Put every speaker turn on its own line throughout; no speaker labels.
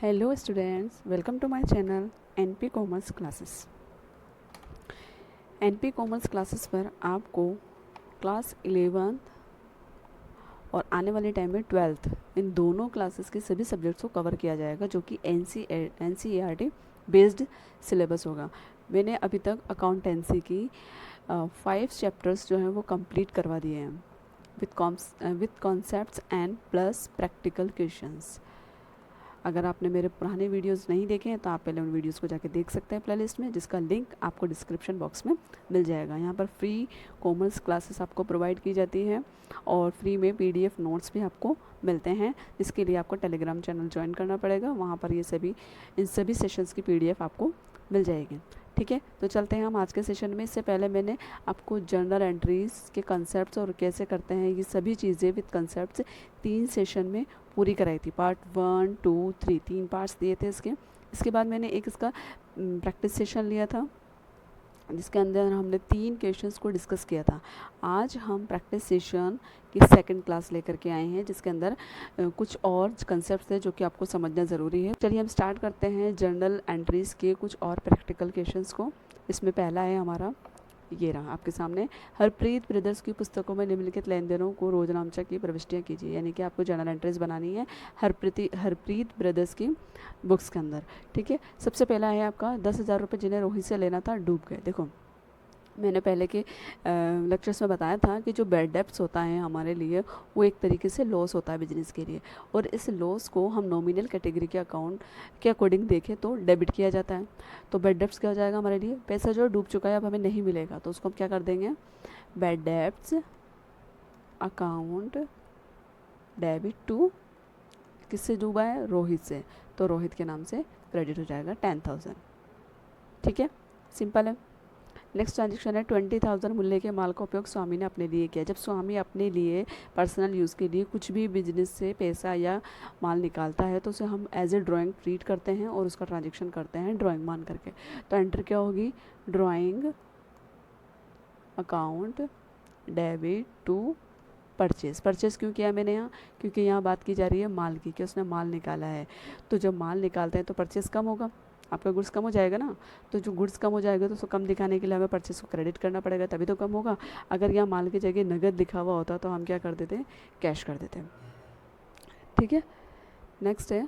Hello students, welcome to my channel NP commerce classes. NP commerce classes पर आपको class 11 और आने वाले टाइम में 12th इन दोनों क्लासेस के सभी सब्जेक्ट्स को कवर किया जाएगा, जो कि एनसीईआरटी बेस्ड सिलेबस होगा। मैंने अभी तक अकाउंटेंसी की 5 चैप्टर्स जो हैं वो कंप्लीट करवा दिए हैं with concepts and plus practical questions. अगर आपने मेरे पुराने वीडियोस नहीं देखे हैं तो आप पहले उन वीडियोस को जाके देख सकते हैं प्लेलिस्ट में, जिसका लिंक आपको डिस्क्रिप्शन बॉक्स में मिल जाएगा। यहाँ पर फ्री कॉमर्स क्लासेस आपको प्रोवाइड की जाती है और फ्री में पीडीएफ नोट्स भी आपको मिलते हैं, जिसके लिए आपको टेलीग्राम चैनल ज्वाइन करना पड़ेगा। वहाँ पर इन सभी सेशंस की पीडीएफ आपको मिल जाएगी। ठीक है, तो चलते हैं हम आज के सेशन में। इससे पहले मैंने आपको जर्नल एंट्रीज के कंसेप्ट्स और कैसे करते हैं ये सभी चीज़ें विद कंसेप्ट्स 3 सेशन में पूरी कराई थी। पार्ट 1, 2, 3 3 पार्ट्स दिए थे इसके बाद मैंने एक इसका प्रैक्टिस सेशन लिया था, जिसके अंदर हमने 3 क्वेश्चंस को डिस्कस किया था। आज हम प्रैक्टिस सेशन की सेकंड क्लास लेकर के आए हैं, जिसके अंदर कुछ और कंसेप्ट्स थे जो कि आपको समझना ज़रूरी है। चलिए हम स्टार्ट करते हैं जर्नल एंट्रीज़ के कुछ और प्रैक्टिकल क्वेश्चंस को। इसमें पहला है हमारा, ये रहा आपके सामने। हरप्रीत ब्रदर्स की पुस्तकों में निम्नलिखित लेन देनों को रोजनामचा की प्रविष्टियाँ कीजिए। यानी कि आपको जर्नल एंट्रीज बनानी है हरप्रीत ब्रदर्स की बुक्स के अंदर। ठीक है, सबसे पहला है आपका 10,000 रुपये जिन्हें रोहित से लेना था डूब गए। देखो, मैंने पहले के लेक्चर्स में बताया था कि जो बैड डेब्ट्स होता है हमारे लिए, वो एक तरीके से लॉस होता है बिजनेस के लिए, और इस लॉस को हम नॉमिनल कैटेगरी के अकाउंट के अकॉर्डिंग देखें तो डेबिट किया जाता है। तो बैड डेब्ट्स क्या हो जाएगा हमारे लिए, पैसा जो डूब चुका है अब हमें नहीं मिलेगा, तो उसको हम क्या कर देंगे, bad debts account debit to, किससे डूबा है, रोहित से, तो रोहित के नाम से क्रेडिट हो जाएगा 10,000। ठीक है, सिंपल है। नेक्स्ट ट्रांजेक्शन है 20,000 मूल्य के माल का उपयोग स्वामी ने अपने लिए किया। जब स्वामी अपने लिए पर्सनल यूज़ के लिए कुछ भी बिजनेस से पैसा या माल निकालता है तो उसे हम एज ए ड्राइंग ट्रीट करते हैं और उसका ट्रांजेक्शन करते हैं ड्राइंग मान करके। तो एंट्री क्या होगी, drawing account debit to purchase क्यों किया मैंने यहाँ, क्योंकि यहाँ बात की जा रही है माल की, कि उसने माल निकाला है। तो जब माल निकालते हैं तो परचेज कम होगा, आपका गुड्स कम हो जाएगा ना। तो जो गुड्स कम हो जाएगा तो उसको कम दिखाने के लिए हमें परचेज को क्रेडिट करना पड़ेगा, तभी तो कम होगा। अगर यहाँ माल की जगह नगद लिखा हुआ होता तो हम क्या कर देते हैं, कैश कर देते हैं। ठीक है, नेक्स्ट है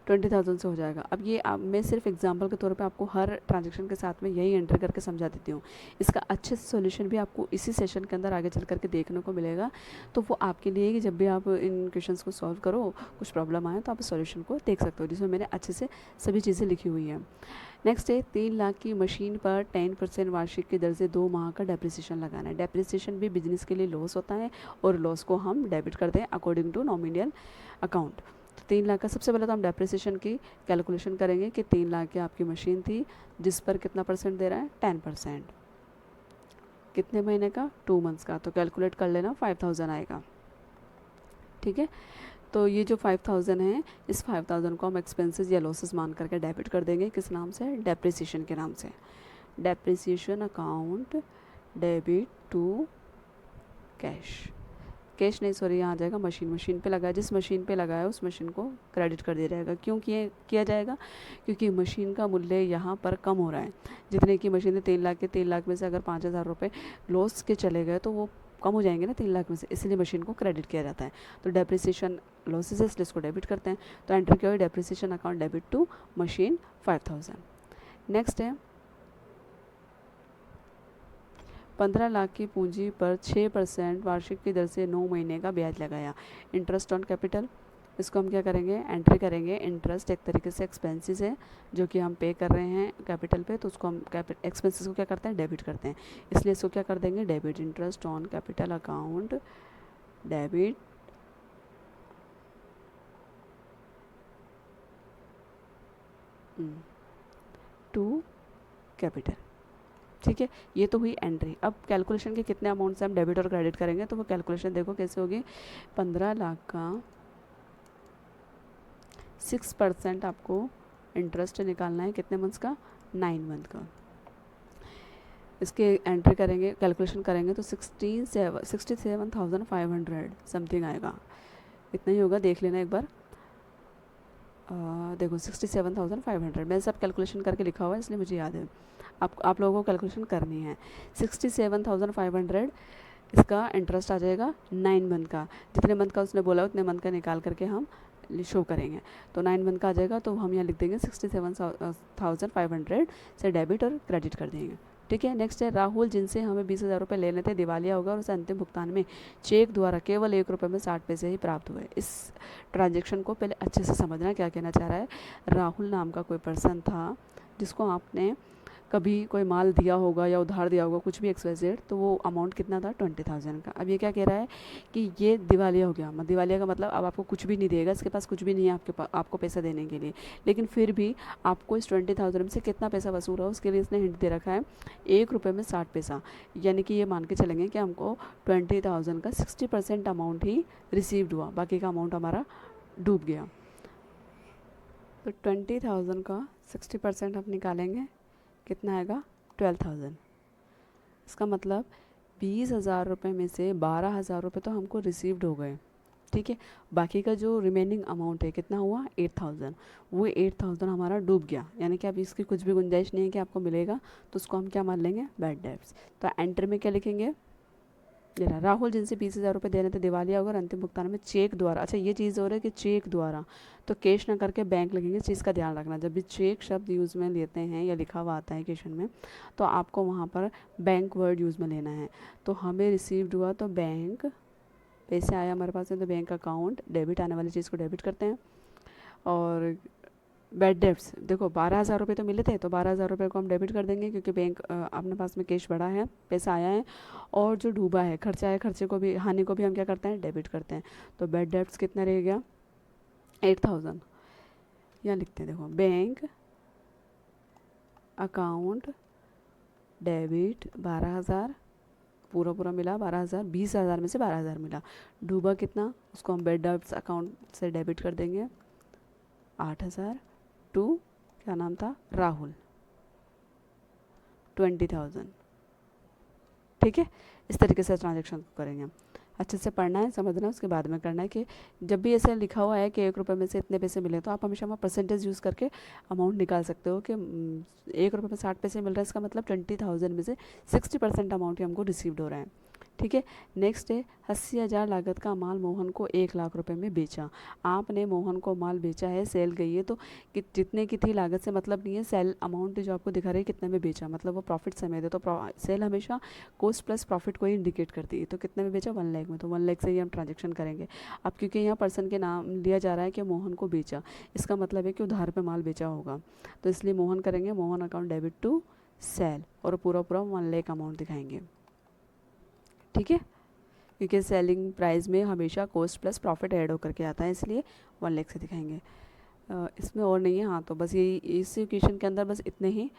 20,000 से हो जाएगा। अब ये मैं सिर्फ एग्जांपल के तौर पे आपको हर ट्रांजैक्शन के साथ में यही एंटर करके समझा देती हूँ। इसका अच्छे से सॉल्यूशन भी आपको इसी सेशन के अंदर आगे चल करके देखने को मिलेगा। तो वो आपके लिए कि जब भी आप इन क्वेश्चंस को सॉल्व करो, कुछ प्रॉब्लम आए तो आप सॉल्यूशन को देख सकते हो, जिसमें मैंने अच्छे से सभी चीज़ें लिखी हुई हैं। नेक्स्ट है 3 लाख की मशीन पर 10% वार्षिक की दर से 2 माह का डेप्रिसिएशन लगाना है। डेप्रिसिएशन भी बिजनेस के लिए लॉस होता है और लॉस को हम डेबिट करते हैं अकॉर्डिंग टू नॉमिनल अकाउंट। तो 3 लाख का सबसे पहले तो हम डेप्रिसिएशन की कैलकुलेशन करेंगे कि 3 लाख की आपकी मशीन थी, जिस पर कितना परसेंट दे रहा है, 10%। कितने महीने का, 2 मंथ्स का, तो कैलकुलेट कर लेना 5,000 आएगा। ठीक है, तो ये जो 5,000 है, इस 5,000 को हम एक्सपेंसेस या लॉसेस मान करके डेबिट कर देंगे, किस नाम से, डेप्रिसिएशन के नाम से। Depreciation account debit to cash नहीं, सॉरी, यहाँ आ जाएगा मशीन पे लगाया, जिस मशीन पे लगाया उस मशीन को क्रेडिट कर दिया जाएगा। क्यों किया जाएगा, क्योंकि मशीन का मूल्य यहाँ पर कम हो रहा है। जितने की मशीन है 3 लाख के, 3 लाख में से अगर 5,000 रुपये लॉस के चले गए तो वो कम हो जाएंगे ना 3 लाख में से, इसलिए मशीन को क्रेडिट किया जाता है। तो डेप्रिसिएशन लॉसेस है, इसलिए इसको डेबिट करते हैं। तो एंट्री क्या हुई, depreciation account debit to machine 5,000। Next है 15 लाख की पूंजी पर 6% वार्षिक की दर से 9 महीने का ब्याज लगाया। इंटरेस्ट ऑन कैपिटल, इसको हम क्या करेंगे, एंट्री करेंगे। इंटरेस्ट एक तरीके से एक्सपेंसेस है जो कि हम पे कर रहे हैं कैपिटल पे, तो उसको हम एक्सपेंसेस को क्या करते हैं, डेबिट करते हैं, इसलिए इसको क्या कर देंगे, debit. Interest on capital account debit to capital. ठीक है, ये तो हुई एंट्री। अब कैलकुलेशन के कितने अमाउंट से हम डेबिट और क्रेडिट करेंगे, तो वो कैलकुलेशन देखो कैसे होगी। 15 लाख का 6% आपको इंटरेस्ट निकालना है, कितने मंथ्स का, 9 मंथ का। इसके एंट्री करेंगे, कैलकुलेशन करेंगे तो 67,500 समथिंग आएगा, इतना ही होगा, देख लेना एक बार। देखो 67,500, मैंने सब कैलकुलेशन करके लिखा हुआ है इसलिए मुझे याद है, आप लोगों को कैलकुलेशन करनी है। 67,500 इसका इंटरेस्ट आ जाएगा 9 मंथ का, जितने मंथ का उसने बोला उतने मंथ का निकाल करके हम शो करेंगे। तो 9 मंथ का आ जाएगा, तो हम यहाँ लिख देंगे 67,500 से डेबिट और क्रेडिट कर देंगे। ठीक है। नेक्स्ट है राहुल, जिनसे हमें 20,000 रुपये लेने थे, दिवालिया होगा और उसे अंतिम भुगतान में चेक द्वारा केवल 1 रुपये में 60 पैसे ही प्राप्त हुए। इस ट्रांजेक्शन को पहले अच्छे से समझना क्या कहना चाह रहा है। राहुल नाम का कोई पर्सन था जिसको आपने कभी कोई माल दिया होगा या उधार दिया होगा, कुछ भी XYZ, तो वो अमाउंट कितना था 20,000 का। अब ये क्या कह रहा है कि ये दिवालिया हो गया। दिवालिया का मतलब अब आपको कुछ भी नहीं देगा, इसके पास कुछ भी नहीं है आपको पैसा देने के लिए, लेकिन फिर भी आपको इस 20,000 में से कितना पैसा वसूल हो उसके लिए इसने हिंट दे रखा है 1 रुपये में 60 पैसा। यानी कि ये मान के चलेंगे कि हमको 20,000 का 60% अमाउंट ही रिसीव्ड हुआ, बाकी का अमाउंट हमारा डूब गया। तो 20,000 का 60% हम निकालेंगे, कितना आएगा 12,000। इसका मतलब 20,000 रुपये में से 12,000 रुपये तो हमको रिसीव्ड हो गए। ठीक है। बाकी का जो रिमेनिंग अमाउंट है कितना हुआ 8,000, वो 8,000 हमारा डूब गया। यानी कि अब इसकी कुछ भी गुंजाइश नहीं है कि आपको मिलेगा, तो उसको हम क्या मान लेंगे बैड डेब्ट्स। तो एंटर में क्या लिखेंगे, जरा राहुल, जिनसे 20,000 रुपये देने थे, दिवालिया होगा और अंतिम भुगतान में चेक द्वारा। अच्छा ये चीज़ हो रही है कि चेक द्वारा, तो कैश ना करके बैंक लिखेंगे। इस चीज़ का ध्यान रखना, जब भी चेक शब्द यूज़ में लेते हैं या लिखा हुआ आता है क्वेश्चन में, तो आपको वहाँ पर बैंक वर्ड यूज़ में लेना है। तो हमें रिसीव्ड हुआ तो बैंक, पैसे आया हमारे पास है तो बैंक अकाउंट, डेबिट आने वाली चीज़ को डेबिट करते हैं। और बैड डेब्ट्स, देखो 12,000 रुपये तो मिले थे, तो 12,000 रुपये को हम डेबिट कर देंगे क्योंकि बैंक अपने पास में कैश बढ़ा है, पैसा आया है। और जो डूबा है, खर्चा है, खर्चे को भी, हानि को भी हम क्या करते हैं डेबिट करते हैं। तो बैड डेब्ट्स कितना रह गया 8,000। यहाँ लिखते हैं, देखो बैंक अकाउंट डेबिट 12,000, पूरा मिला 12,000, 20,000 में से 12,000 मिला, डूबा कितना, उसको हम बैड डेब्ट्स अकाउंट से डेबिट कर देंगे 8,000 टू, क्या नाम था, राहुल, 20,000। ठीक है। इस तरीके से ट्रांजेक्शन करेंगे। अच्छे से पढ़ना है, समझना है, उसके बाद में करना है कि जब भी ऐसे लिखा हुआ है कि 1 रुपये में से इतने पैसे मिले, तो आप हमेशा वहाँ परसेंटेज यूज़ करके अमाउंट निकाल सकते हो कि 1 रुपये में 60 पैसे मिल रहा है, इसका मतलब 20,000 में से 60% अमाउंट ही हमको रिसीव्ड हो रहा है। ठीक है। नेक्स्ट है 80,000 लागत का माल मोहन को 1,00,000 रुपये में बेचा। आपने मोहन को माल बेचा है, सेल गई है, तो जितने की थी लागत से मतलब नहीं है, सेल अमाउंट जो आपको दिखा रही है कितने में बेचा, मतलब वो प्रॉफिट समेत है। तो सेल हमेशा कॉस्ट प्लस प्रॉफिट को ही इंडिकेट करती है। तो कितने में बेचा 1,00,000 में, तो 1,00,000 से ही हम ट्रांजेक्शन करेंगे। अब क्योंकि यहाँ पर्सन के नाम लिया जा रहा है कि मोहन को बेचा, इसका मतलब है कि उधार पे माल बेचा होगा, तो इसलिए मोहन करेंगे Mohan account debit to sale, और पूरा 1,00,000 अमाउंट दिखाएंगे। ठीक है। क्योंकि सेलिंग प्राइस में हमेशा कॉस्ट प्लस प्रॉफिट ऐड होकर के आता है, इसलिए 1,00,000 से दिखाएंगे। इसमें और नहीं है। हाँ, तो बस यही, इस क्वेश्चन के अंदर बस इतने ही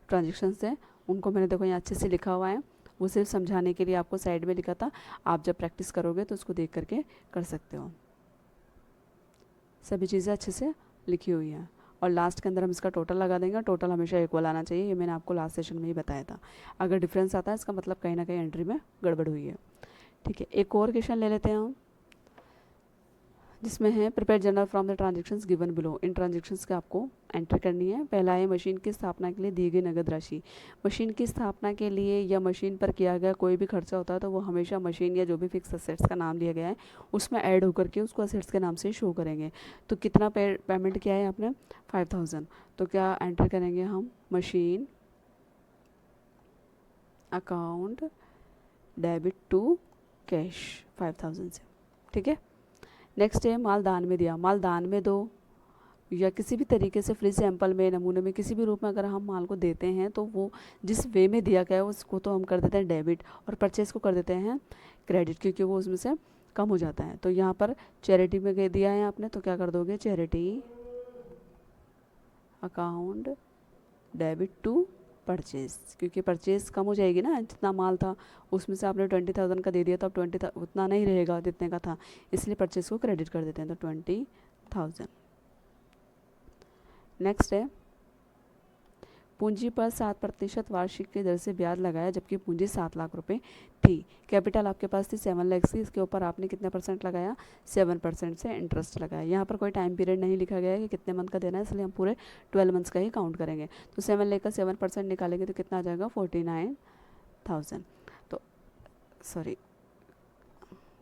ट्रांजेक्शन्स हैं, उनको मैंने देखो यहाँ अच्छे से लिखा हुआ है, वो सिर्फ समझाने के लिए आपको साइड में लिखा था। आप जब प्रैक्टिस करोगे तो उसको देख करके कर सकते हो। सभी चीज़ें अच्छे से लिखी हुई हैं, और लास्ट के अंदर हम इसका टोटल लगा देंगे। टोटल हमेशा इक्वल आना चाहिए, ये मैंने आपको लास्ट सेशन में ही बताया था। अगर डिफरेंस आता है इसका मतलब कहीं ना कहीं एंट्री में गड़बड़ हुई है। ठीक है। एक और क्वेश्चन ले लेते हैं हम, जिसमें है prepare journal from the transactions given below. In transactions का आपको एंटर करनी है। पहला है मशीन की स्थापना के लिए दी गई नगद राशि। मशीन की स्थापना के लिए या मशीन पर किया गया कोई भी खर्चा होता है तो वो हमेशा मशीन या जो भी फिक्स असेट्स का नाम लिया गया है उसमें ऐड होकर के उसको असेट्स के नाम से शो करेंगे। तो कितना पेमेंट किया है आपने 5,000, तो क्या एंटर करेंगे हम machine account debit to cash 5,000 से। ठीक है। नेक्स्ट है माल दान में दिया। माल दान में दो या किसी भी तरीके से फ्री सैंपल में, नमूने में, किसी भी रूप में अगर हम माल को देते हैं तो वो जिस वे में दिया गया है उसको तो हम कर देते हैं डेबिट, और परचेज को कर देते हैं क्रेडिट, क्योंकि वो उसमें से कम हो जाता है। तो यहाँ पर चैरिटी में दिया है आपने, तो क्या कर दोगे charity account debit to purchase, क्योंकि परचेज कम हो जाएगी ना, जितना माल था उसमें से आपने 20,000 का दे दिया तो अब 20 उतना नहीं रहेगा जितने का था, इसलिए परचेज को क्रेडिट कर देते हैं, तो 20,000। नेक्स्ट है पूंजी पर 7% वार्षिक की दर से ब्याज लगाया जबकि पूंजी 7 लाख रुपए थी। कैपिटल आपके पास थी 7 लाख की, इसके ऊपर आपने कितना परसेंट लगाया, 7% से इंटरेस्ट लगाया। यहाँ पर कोई टाइम पीरियड नहीं लिखा गया है कि कितने मंथ का देना है, इसलिए हम पूरे 12 मंथ्स का ही काउंट करेंगे। तो 7 लाख का 7% निकालेंगे तो कितना आ जाएगा, 49,000। तो सॉरी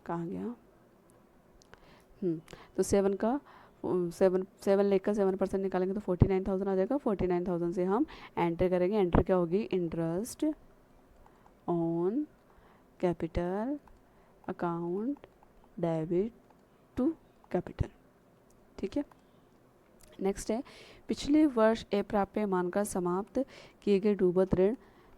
कहाँ गया, तो 7 लाख का 7% निकालेंगे तो 49,000 आ जाएगा। 49,000 से हम एंटर करेंगे, एंटर क्या होगी, interest on capital account debit to capital. ठीक है, नेक्स्ट है पिछले वर्ष अप्राप्य मानकर समाप्त किए गए डूबत ऋण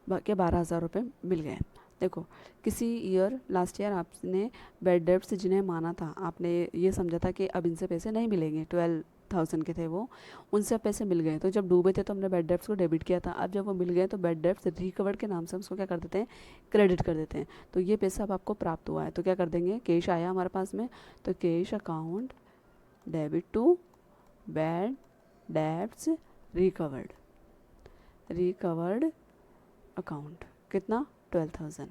के 12,000 रुपये मिल गए। देखो किसी ईयर लास्ट ईयर आपने बैड डेब्ट्स जिन्हें माना था, आपने ये समझा था कि अब इनसे पैसे नहीं मिलेंगे, 12,000 के थे वो, उनसे पैसे मिल गए। तो जब डूबे थे तो हमने बैड डेब्ट्स को डेबिट किया था। अब जब वो मिल गए तो बैड डेब्ट्स रिकवर्ड के नाम से हम उसको क्या कर देते हैं, क्रेडिट कर देते हैं। तो ये पैसा अब आपको प्राप्त हुआ है, तो क्या कर देंगे, कैश आया हमारे पास में, तो cash account debit to bad debts recovered account, कितना, 12,000।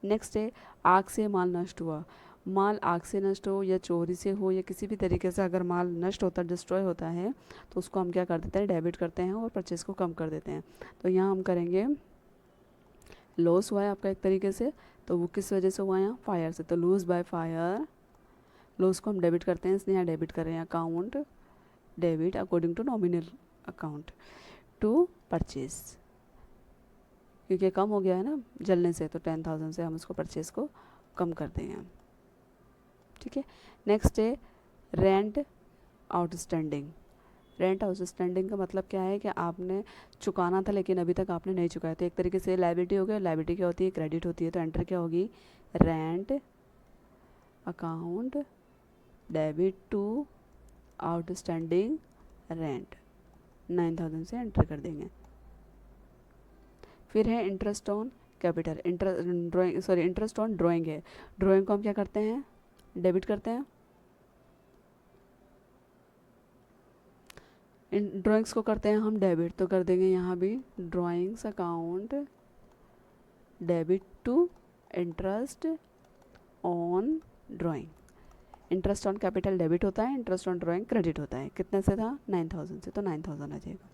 नेक्स्ट है आग से माल नष्ट हुआ। माल आग से नष्ट हो या चोरी से हो या किसी भी तरीके से अगर माल नष्ट होता है, डिस्ट्रॉय होता है, तो उसको हम क्या कर देते हैं, डेबिट करते हैं और परचेज को कम कर देते हैं। तो यहाँ हम करेंगे लॉस हुआ है आपका एक तरीके से, तो वो किस वजह से हुआ है, यहाँ फायर से, तो लूज बाय फायर, लॉस को हम डेबिट करते हैं, इसलिए यहाँ डेबिट कर रहे हैं, account debit according to nominal account to purchase, क्योंकि कम हो गया है ना जलने से, तो 10,000 से हम उसको परचेज को कम कर देंगे। ठीक है, नेक्स्ट है रेंट आउटस्टैंडिंग। रेंट आउटस्टैंडिंग का मतलब क्या है कि आपने चुकाना था लेकिन अभी तक आपने नहीं चुकाया, तो एक तरीके से लायबिलिटी हो गया। लायबिलिटी क्या होती है, क्रेडिट होती है, तो एंटर क्या होगी, rent account debit to outstanding rent, 9,000 से एंटर कर देंगे। फिर है interest on capital, interest on drawing है। ड्राइंग को हम क्या करते हैं, डेबिट करते हैं, ड्राइंग्स को करते हैं हम डेबिट, तो कर देंगे यहाँ भी drawings account debit to interest on drawing. Interest on capital debit होता है, इंटरेस्ट ऑन ड्राइंग क्रेडिट होता है। कितने से था, 9,000 से, तो 9,000 आ जाएगा।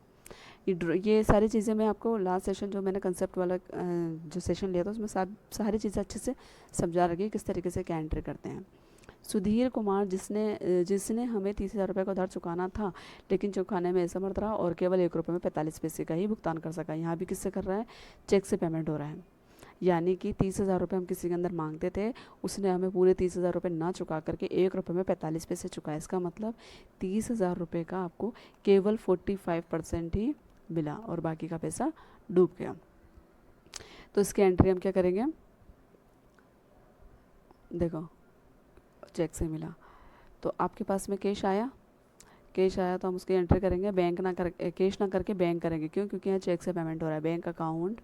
ये सारी चीज़ें मैं आपको लास्ट सेशन जो मैंने कंसेप्ट वाला जो सेशन लिया था उसमें सारी चीज़ें अच्छे से समझा रखी किस तरीके से क्या एंट्री करते हैं। सुधीर कुमार जिसने हमें 30,000 रुपये का उधार चुकाना था लेकिन चुकाने में असमर्थ रहा और केवल 1 रुपये में 45 पैसे का ही भुगतान कर सका। यहाँ भी किससे कर रहा है, चेक से पेमेंट हो रहा है, यानी कि 30,000 रुपये हम किसी के अंदर मांगते थे, उसने हमें पूरे 30,000 रुपये ना चुका करके 1 रुपये में 45 पैसे चुकाया। इसका मतलब 30,000 रुपये का आपको केवल 45% ही मिला और बाकी का पैसा डूब गया। तो इसकी एंट्री हम क्या करेंगे, देखो चेक से मिला तो आपके पास में कैश आया तो हम उसकी एंट्री करेंगे, कैश ना करके बैंक करेंगे। क्यों, क्योंकि यहाँ चेक से पेमेंट हो रहा है। बैंक अकाउंट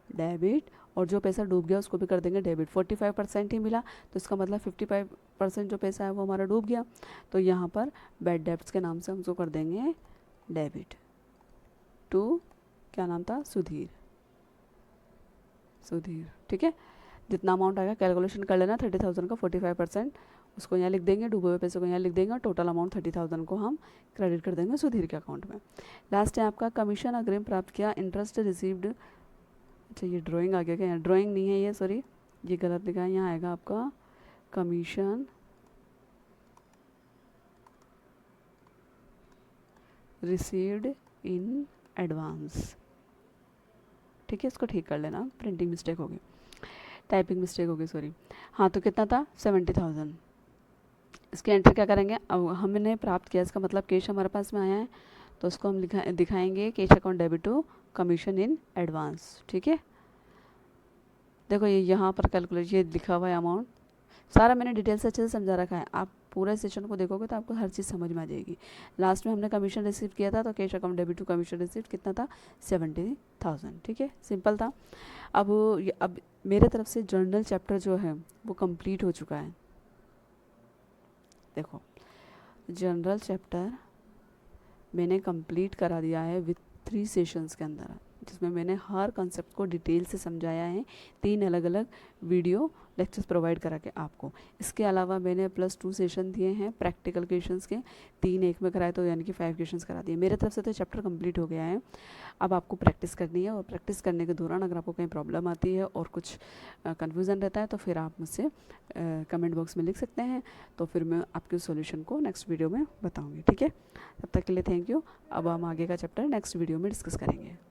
डेबिट, और जो पैसा डूब गया उसको भी कर देंगे डेबिट। 45% ही मिला तो इसका मतलब 55% जो पैसा है वो हमारा डूब गया। तो यहाँ पर बैड डेब्ट्स के नाम से हम उसको कर देंगे डेबिट टू, क्या नाम था, सुधीर। ठीक है, जितना अमाउंट आएगा कैलकुलेशन कर लेना, 30,000 का 45% उसको यहाँ लिख देंगे, डूबे हुए पैसे को यहाँ लिख देंगे और टोटल अमाउंट 30,000 को हम क्रेडिट कर देंगे सुधीर के अकाउंट में। लास्ट है आपका कमीशन अग्रिम प्राप्त किया, इंटरेस्ट रिसीव्ड। अच्छा ये ड्राइंग आ गया क्या, यहाँ ड्राइंग नहीं है ये, सॉरी ये गलत लिखा है, यहाँ आएगा आपका कमीशन रिसीव्ड इन एडवांस। ठीक है, इसको ठीक कर लेना, प्रिंटिंग मिस्टेक होगी, टाइपिंग मिस्टेक होगी, सॉरी। हाँ तो कितना था, 70,000। इसकी एंट्री क्या करेंगे, अब हमने प्राप्त किया, इसका मतलब कैश हमारे पास में आया है तो उसको हम दिखाएंगे cash account debit to commission in advance. ठीक है, देखो ये यहाँ पर कैलकुलेट ये लिखा हुआ है अमाउंट, सारा मैंने डिटेल से अच्छे से समझा रखा है। आप पूरे सेशन को देखोगे तो आपको हर चीज़ समझ में आ जाएगी। लास्ट में हमने कमीशन रिसीव किया था तो cash account debit to commission receive कितना था, 70,000। ठीक है, सिंपल था। अब मेरे तरफ से जर्नल चैप्टर जो है वो कंप्लीट हो चुका है। देखो जनरल चैप्टर मैंने कंप्लीट करा दिया है विथ 3 सेशंस के अंदर, जिसमें मैंने हर कॉन्सेप्ट को डिटेल से समझाया है, 3 अलग अलग वीडियो लेक्चर्स प्रोवाइड करा के आपको। इसके अलावा मैंने +2 सेशन दिए हैं प्रैक्टिकल क्वेश्चंस के, 3 एक में कराए तो यानी कि 5 क्वेश्चंस करा दिए। मेरे तरफ से तो चैप्टर कंप्लीट हो गया है। अब आपको प्रैक्टिस करनी है, और प्रैक्टिस करने के दौरान अगर आपको कहीं प्रॉब्लम आती है और कुछ कन्फ्यूज़न रहता है तो फिर आप मुझसे कमेंट बॉक्स में लिख सकते हैं, तो फिर मैं आपके सॉल्यूशन को नेक्स्ट वीडियो में बताऊँगी। ठीक है, तब तक के लिए थैंक यू। अब हम आगे का चैप्टर नेक्स्ट वीडियो में डिस्कस करेंगे।